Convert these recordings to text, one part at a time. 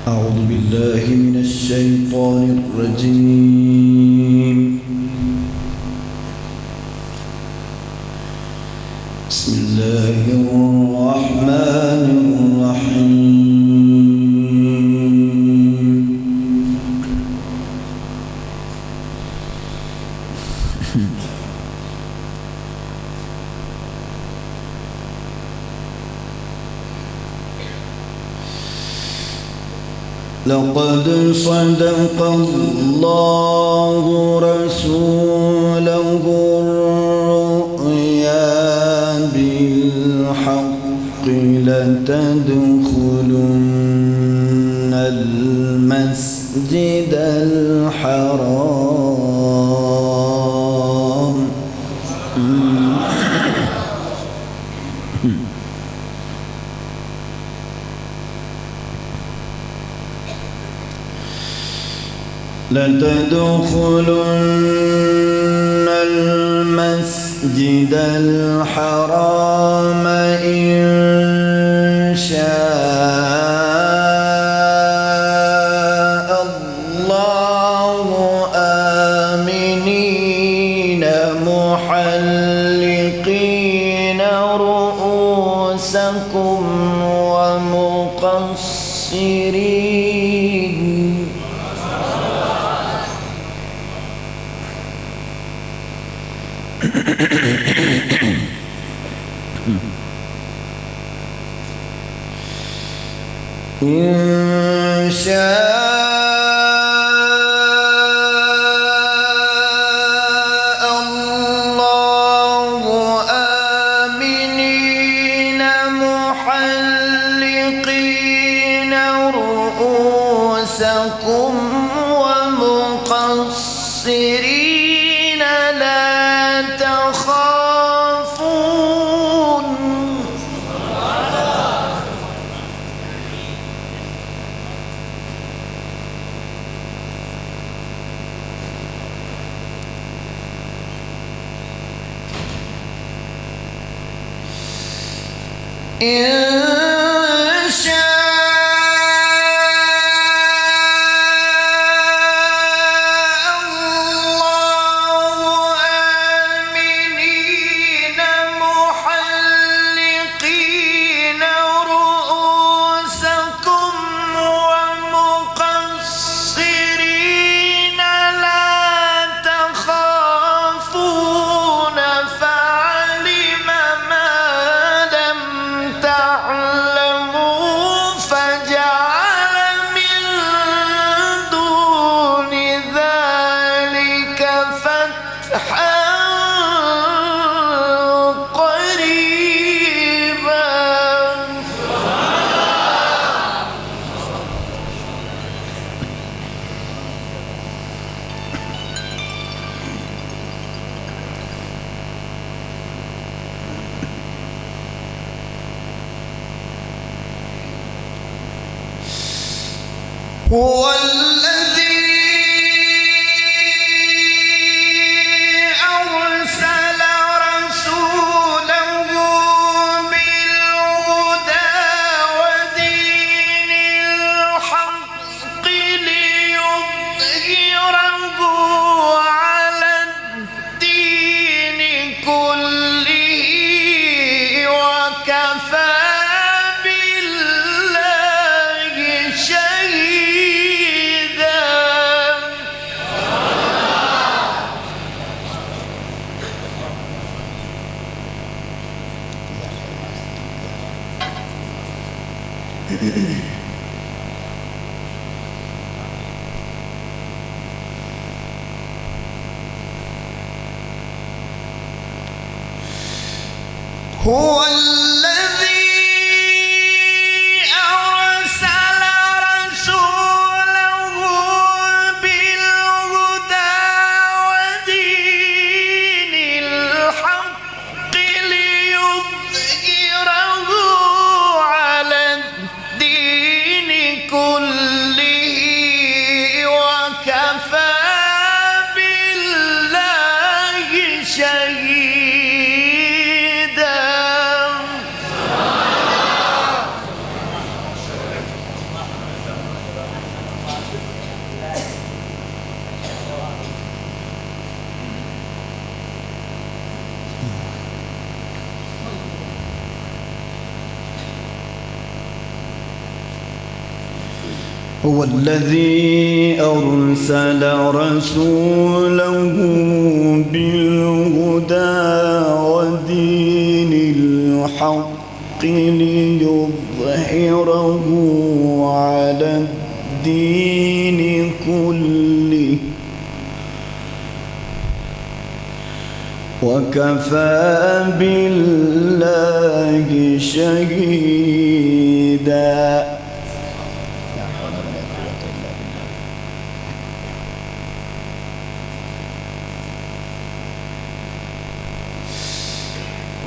أعوذ بالله من الشيطان الرجيم. بسم الله الرحمن الرحيم. لقد صدق الله رسوله الرؤيا بالحق لتدخلن المسجد الحرام لتدخلن المسجد الحرام إن شاء الله آمنين محلقين رؤوسكم ومقصرين إن شاء الله آمنين محلقين رؤوسكم ومقصرين لا تخافون إن شاء الله آمنين محلقين رؤوسكم ومقصرين لا تخافون فعلم ما لم تعلموا فجعل من دون ذلك فتحا قريبا هو الذي أرسل رسوله بالهدى ودين الحق ليظهره على الدين كله وكفى بالله شهيدا. هو الذي أرسل رسوله بالهدى ودين الحق ليظهره على الدين كله وكفى بالله شهيدا. هو الذي أرسل رسوله بالهدى ودين الحق ليظهره على الدين كله وكفى بالله شهيدا.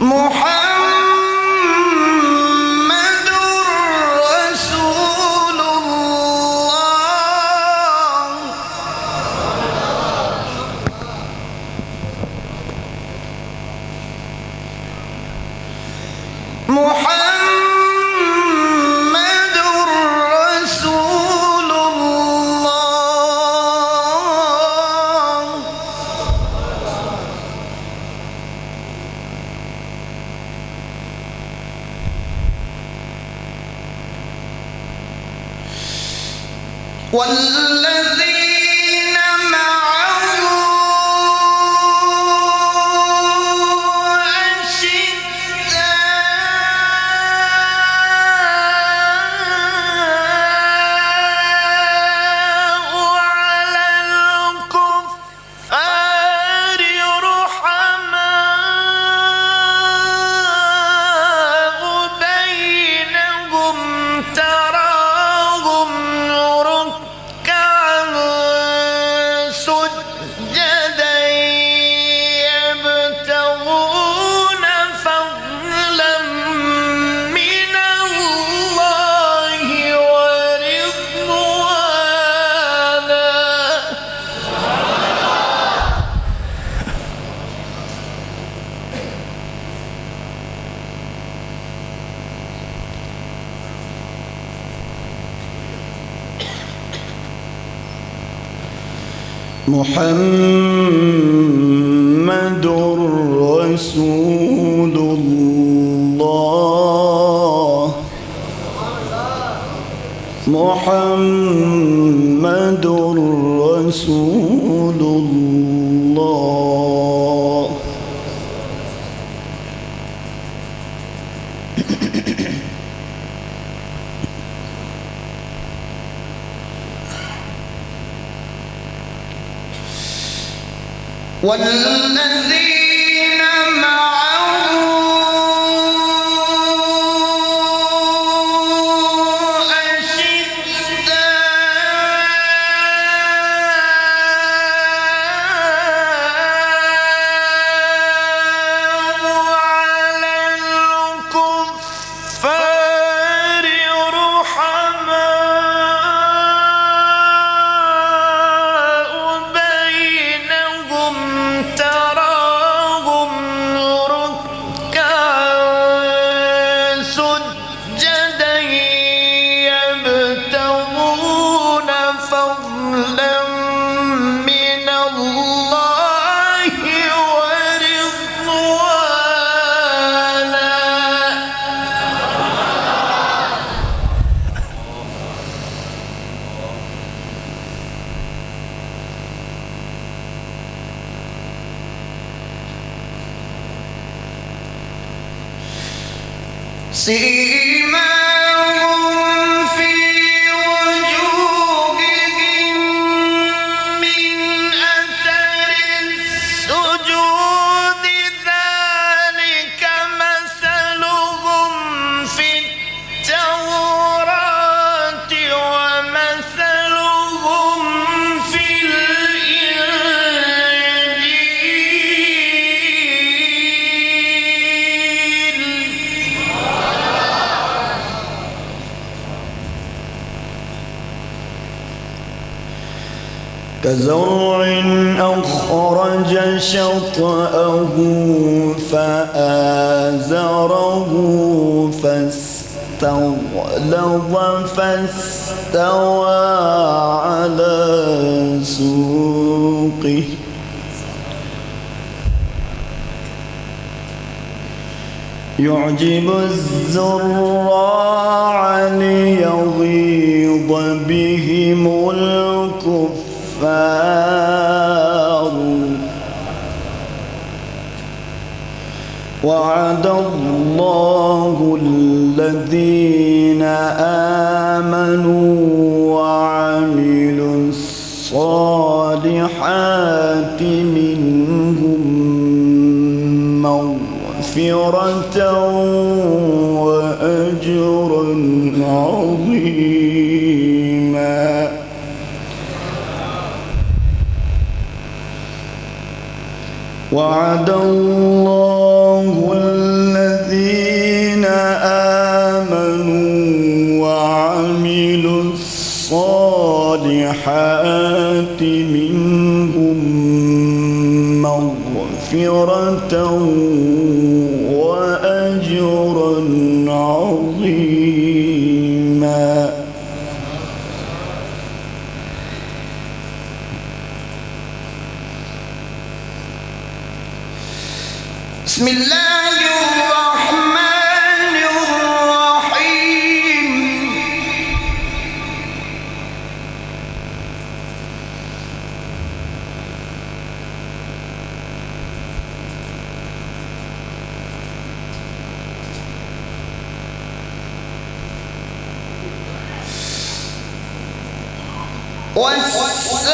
محمد رسول الله محمد رسول الله والذين معه أشداء على الكفار رحماء بينهم تراهم ركعا سجدا يبتغون فضلا من الله ورضوانا. محمد رسول الله محمد رسول الله. والذين معه أشداء على الكفار رحماء بينهم تراهم ركعا سجدا يبتغون فضلا من الله ورضوانا. سيماهم في وجوههم من أثر السجود ذلك مثلهم في التوراة ومثلهم في الإنجيل كزرع أخرج شطأه فآزره فاستغلظ فاستوى على سوقه يعجب الزراع ليغيظ به وعد الله الذين آمنوا وعملوا الصالحات منهم مغفرة وأجرا عظيما. وعد الله الذين آمنوا وعملوا الصالحات منهم مغفرة وأجرا عظيما. بسم الله الرحمن الرحيم. والسماء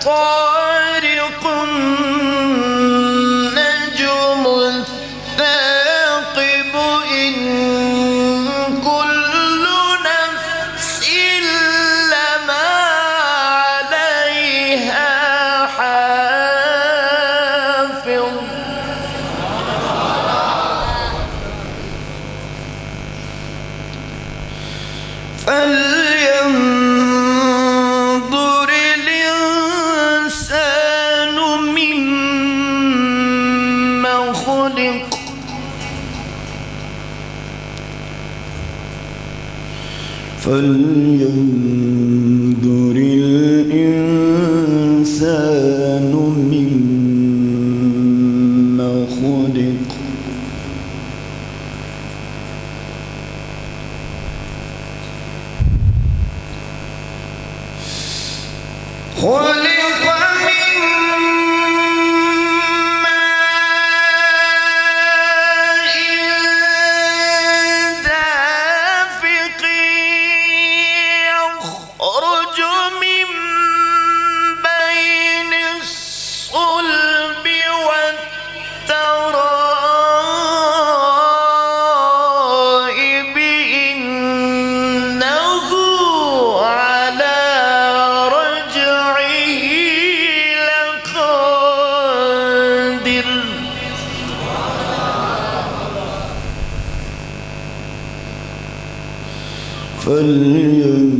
طارق النجم الثاقب إن كل نفس لما عليها حافظ. فلينظر الإنسان مما خلق. فلينظر الإنسان مما خلق. خلق من ماء دافق يخرج من بين الصلب والترائب إنه على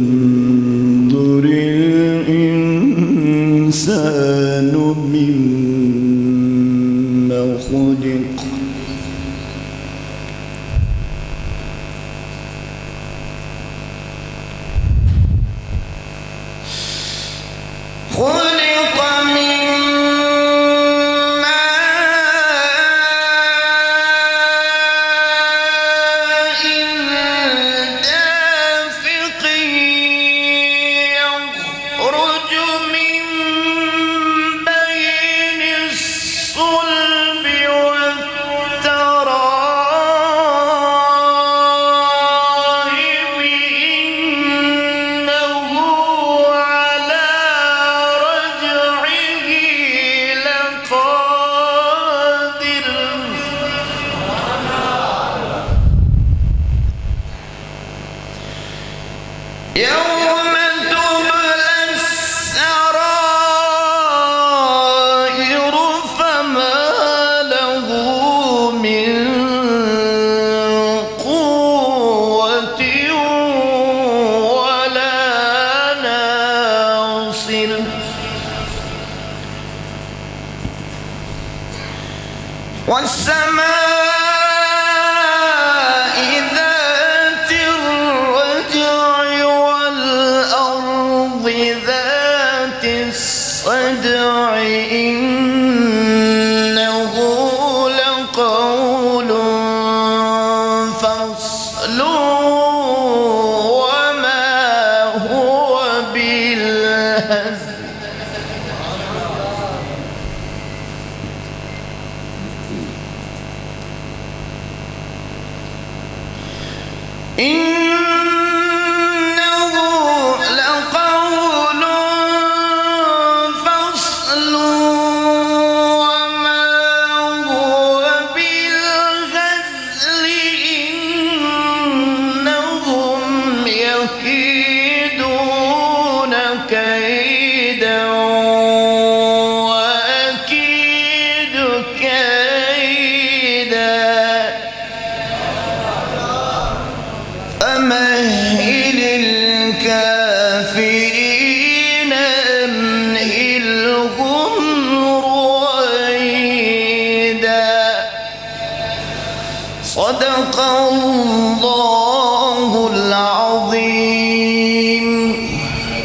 فلينظر الإنسان مما خلق. خلق من يوم تبلى السرائر فما له من قوة ولا ناصر. والسماء ذات الرجع والأرض ذات الصدع إنه فصل وما هو بالهزل إنه لقول فصل وما هو بالهزل إنهم يكيدون كيدا وأكيد كيدا فمهل الكافرين أمهلهم رويدا صدق الله العظيم.